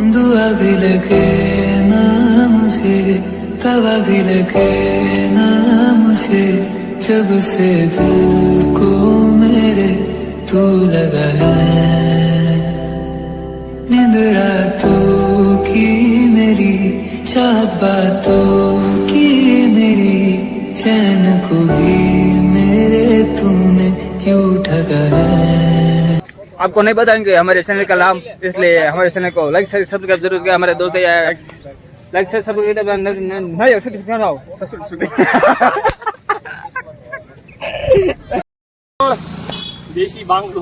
दुआ भी लगे ना मुझे, तवा भी लगे ना मुझे, जब से दिल को मेरे तू लगा है। नींद रातों की मेरी, चाहत बातों की मेरी, चैन को भी मेरे तूने क्यों ठगा है। आपको नहीं बताएंगे हमारे चैनल का नाम, इसलिए हमारे चैनल को लाइक शेयर सब्सक्राइब जरूर करें। हमारे दोस्त लाइक शेयर सब्सक्राइब દેશી બાંગડો.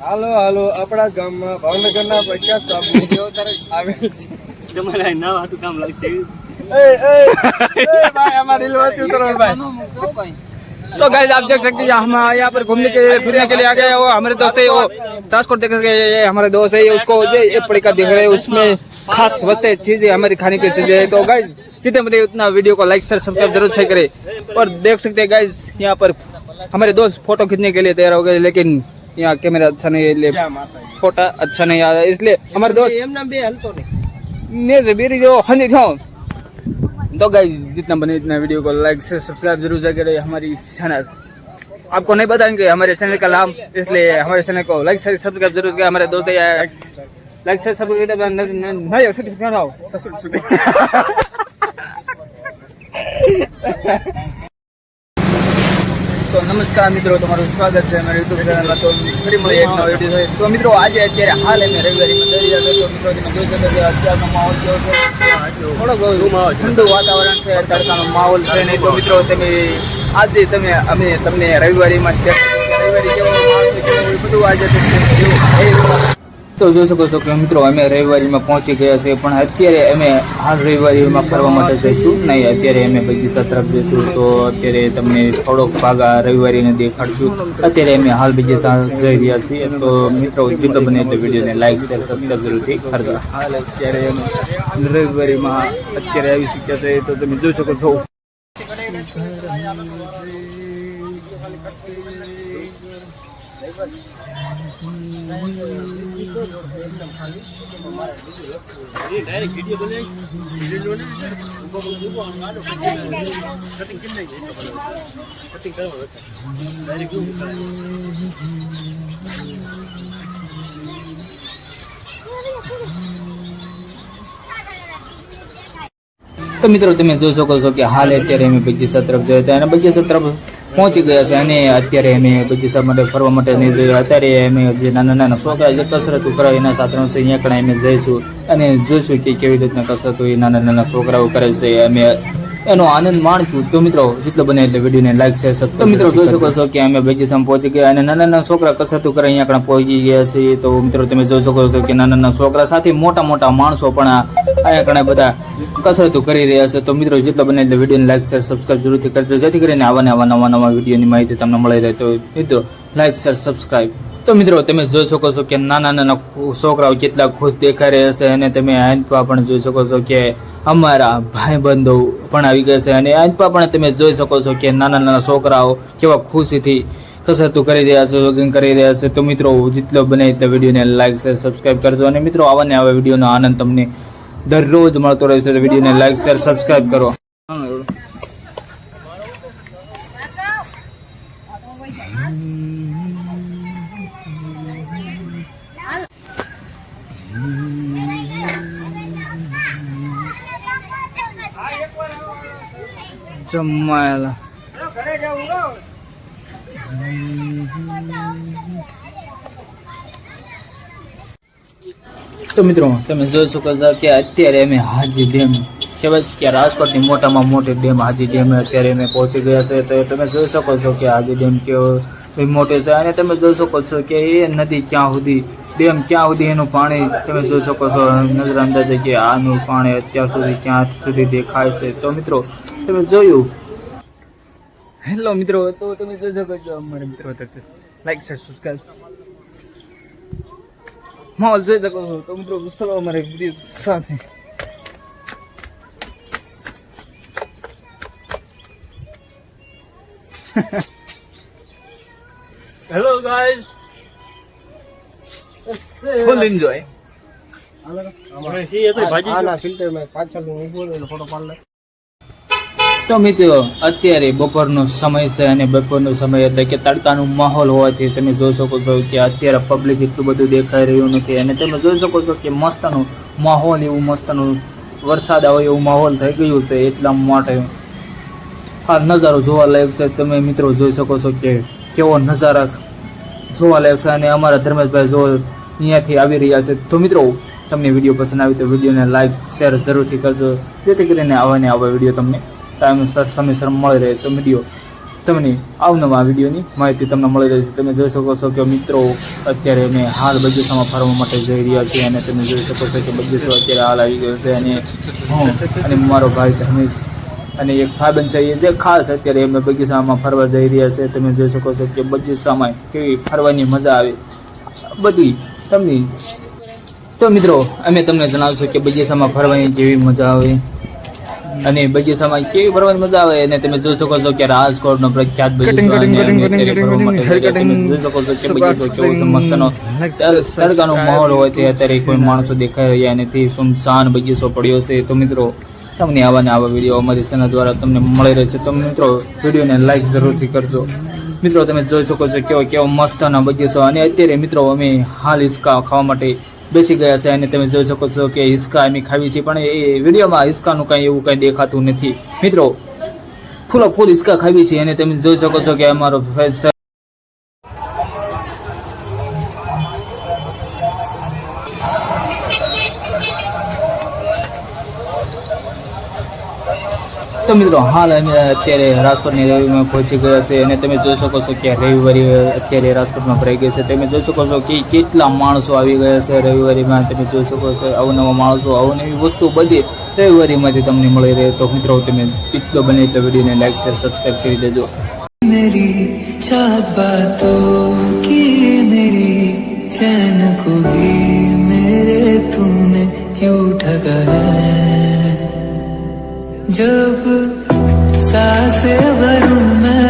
હાલો હાલો, આપણા ગામમાં ભાવનગરના પ્રખ્યાત સાબુ આવેલ છે. તમારા નામ હતું કામ લાગશે. ભાઈ અમારી રીલ ઉતરો ભાઈ. तो गाइस आप देख सकते हैं हम यहाँ पर घूमने के लिए फिरने के लिए आ गए। वो हमारे दोस्त है, वो ट्रांसपोर्ट देख सकते हैं, ये हमारे दोस्त है, उसको ये पड़ेगा देख रहे हैं, उसमें खास वस्ते चीजें हमारी खाने की चीजें है। तो गाइस जितने बने उतना वीडियो को लाइक शेयर सब्सक्राइब जरूर से करें। और देख सकते हैं गाइस यहाँ पर हमारे दोस्त फोटो खींचने के लिए तैयार हो गए, लेकिन यहाँ कैमरा अच्छा नहीं है, फोटो अच्छा नहीं आ रहा है, इसलिए हमारे दोस्त तो गाइस जितना बने इतना वीडियो को लाइक से सब्सक्राइब जरूर से करें। हमारी चैनल आपको नहीं बताएंगे हमारे चैनल का नाम, इसलिए हमारे चैनल को लाइक से सब्सक्राइब जरूर करें। हमारे दोस्त लाइक से सब्सक्राइब तो नमस्कार मित्रों, તમારું સ્વાગત છે અમારી યુટ્યુબ ચેનલમાં। તો ફરી મળી એક નવો વિડીયો છે। તો મિત્રો આજે અત્યારે હાલ અમે રવિવારીમાં જઈ રહ્યા છીએ। તો મિત્રો તમે જોઈ શકો છો અત્યારનો માહોલ કેવો છે, થોડો ઠંડુ વાતાવરણ છે, તડકાનો માહોલ છે નહીં। તો મિત્રો તમે આજે અમે તમને રવિવારીમાં રવિવારી કેવો માહોલ છે કેવું બધું આજે તો જોઈ શકો છો કે મિત્રો અમે રવિવારીમાં પહોંચી ગયા છે, પણ અત્યારે અમે હાલ રવિવારીમાં ફરવા માટે જઈશું નહીં, અત્યારે અમે બગીચા તરફ જઈશું। તો અત્યારે તમને થોડોક ભાગ આ રવિવારીને દેખાડશું। અત્યારે અમે હાલ બગીચા જઈ રહ્યા છીએ। તો મિત્રો જેટલો બને એટલે વિડીયોને લાઈક શેર સબસ્ક્રાઈબ જરૂરથી કરજો। હાલ અત્યારે અમે રવિવારીમાં અત્યારે આવી શક્યા છે, તો તમે જોઈ શકો છો। તો મિત્રો તમે જોઈ શકો છો કે હાલ અત્યારે અમે બગીચા તરફ ગયા હતા અને બગીચા તરફ પહોંચી ગયા છે, અને અત્યારે અમે બગીચા માટે ફરવા માટે નહીં ગયા। અત્યારે અમે જે નાના નાના છોકરા જે કસરતો કરે એના સાધનો છે અહીંયા કણે અમે જઈશું અને જોઈશું કે કેવી રીતના કસરતો એ નાના નાના છોકરાઓ કરે છે, અમે એનો આનંદ માણશું। તો મિત્રો જેટલો બને એટલે વિડીયોને લાઈક શેર સબસ્ક્રાઇબ। તો મિત્રો જોઈ શકો છો કે અમે બગીચામાં પહોંચી ગયા અને નાના નાના છોકરા કસરતો કરે અહીંયા કણે પહોંચી ગયા છે। તો મિત્રો તમે જોઈ શકો છો કે નાના નાના છોકરા સાથે મોટા મોટા માણસો પણ અહીંયા કણે બધા કસરતો કરી રહ્યા છે। તો મિત્રો જેટલો બને એટલે વિડીયોને લાઈક શેર સબસ્ક્રાઇબ જરૂરથી કરજો, જેથી કરીને આવા નવા વિડીયોની માહિતી તમને મળી રહે। તો મિત્રો લાઈક શેર સબસ્ક્રાઇબ। તો મિત્રો તમે જોઈ શકો છો કે નાના નાના છોકરાઓ કેટલા ખુશ દેખાઈ રહ્યા છે, અને તમે આંચપા પણ જોઈ શકો છો કે અમારા ભાઈ બંધો પણ આવી ગયા છે, અને આંચપા પણ તમે જોઈ શકો છો કે નાના નાના છોકરાઓ કેવા ખુશીથી કસરતો કરી રહ્યા છે, જોગિંગ કરી રહ્યા છે। તો મિત્રો જેટલો બને એટલે વિડીયોને લાઈક શેર સબસ્ક્રાઇબ કરજો, અને મિત્રો આવા ને આવા વિડીયોનો આનંદ તમને દરરોજ મળતો રહેશે। તો વિડીયોને લાઈક શેર સબસ્ક્રાઇબ કરો। જમાયેલા તો મિત્રો તમે જોઈ શકો છો કે અત્યારે અમે હાજી ડેમ કહેવાય કે રાજકોટની મોટામાં મોટી ડેમ હાજી ડેમ અત્યારે અમે પહોંચી ગયા છે। તો તમે જોઈ શકો છો કે હાજી ડેમ કેવો મોટો છે, અને તમે જોઈ શકો છો કે એ નદી ક્યાં સુધી ડેમ ક્યાં સુધી એનું પાણી તમે જોઈ શકો છો નજર અંદાજે કે આનું પાણી અત્યાર સુધી ક્યાં સુધી દેખાય છે। તો મિત્રો તમે જોયું। હેલો મિત્રો, તો તમે જોઈ શકો છો અમારા મિત્રો લાઈક શેર સબસ્ક્રાઇબ માહોલ જોઈ શકો છો। તો મિત્રો ચલો અમારે વિડીયો સાથે હેલો ગાઈઝ, ફૂલ એન્જોય. આના ફિલ્ટર માં પાછળ ઊભો રહીને ફોટો પાડી લે. તો મિત્રો અત્યારે બપોરનો સમય છે અને બપોરનો સમય એટલે કે તડકાનો માહોલ હોવાથી તમે જોઈ શકો છો કે અત્યારે પબ્લિક એટલું બધું દેખાઈ રહ્યું નથી અને તમે જોઈ શકો છો કે મસ્તનું માહોલ એવું મસ્તનું વરસાદ આવે એવું માહોલ થઈ ગયું છે. એટલા માટે આ નજારો જોવા લાયક છે. તમે મિત્રો જોઈ શકો છો કે કેવો નજારા જોવા લાયક છે અને અમારા ધર્મેશભાઈ જો અહીંયાથી આવી રહ્યા છે. તો મિત્રો તમને વિડીયો પસંદ આવે તો વિડીયોને લાઈક શેર જરૂરથી કરજો જેથી કરીને આવા ને આવા વિડીયો તમને ટાઈમસર સમયસર મળી રહે. તો વિડીયો તમને અવનવા વિડીયોની માહિતી તમને મળી રહે છે. તમે જોઈ શકો છો કે મિત્રો અત્યારે અમે હાલ બગીચામાં ફરવા માટે જઈ રહ્યા છીએ અને તમે જોઈ શકો છો કે બગીચો અત્યારે હાલ આવી ગયો છે અને હું અને મારો ભાઈ ધર્મેશ અને એક ભાઈબંધ છે એ જે ખાસ અત્યારે અમે બગીચામાં ફરવા જઈ રહ્યા છે. તમે જોઈ શકો છો કે બગીચામાં કેવી ફરવાની મજા આવે બધી તમને. તો મિત્રો અમે તમને જણાવશું કે બગીચામાં ફરવાની કેવી મજા આવે અને બગીચામાં કેવી ફરવાની મજા આવે અને તમે જોઈ શકો છો કે રાજકોટનો પ્રખ્યાત બગીચો તડકાનો માહોલ હોય તે અત્યારે કોઈ માણસો દેખાઈ રહ્યા નથી. સુમસાન બગીચો પડ્યો છે. તો મિત્રો તમને આવા ને આવા વિડીયો અમારી ચેનલ દ્વારા તમને મળી રહે છે. તો મિત્રો વિડીયોને લાઈક જરૂરથી કરજો. મિત્રો તમે જોઈ શકો છો કેવો મસ્તનો બગીચો અને અત્યારે મિત્રો અમે હાલ હિસકા ખાવા માટે બેસી ગયા છે અને તમે જોઈ શકો છો કે હિસકા અમે ખાવી છીએ પણ એ વિડીયોમાં હિસકાનું કાંઈ એવું કાંઈ દેખાતું નથી. મિત્રો ફૂલ હિસકા ખાવી છીએ અને તમે જોઈ શકો છો કે અમારો ફેસ તો મિત્રો હાલ અમે અત્યારે રાજકોટની રેલવેમાં પહોંચી ગયા છે અને તમે જોઈ શકો છો કે રવિવારી અત્યારે રાજકોટમાં ભરાઈ ગઈ છે. તમે જોઈ શકો છો કે કેટલા માણસો આવી ગયા છે રવિવારીમાં. તમે જોઈ શકો છો અવનવા માણસો અવનવી વસ્તુ બધી રવિવારીમાંથી તમને મળી રહે. તો મિત્રો તમે એટલો બને એટલો વિડીયોને લાઈક શેર સબસ્ક્રાઈબ કરી દેજો. मेरी चाहत बातों की मेरी चैन को भी मेरे तूने क्यों ठगा है. जब सांसें भरूं मैं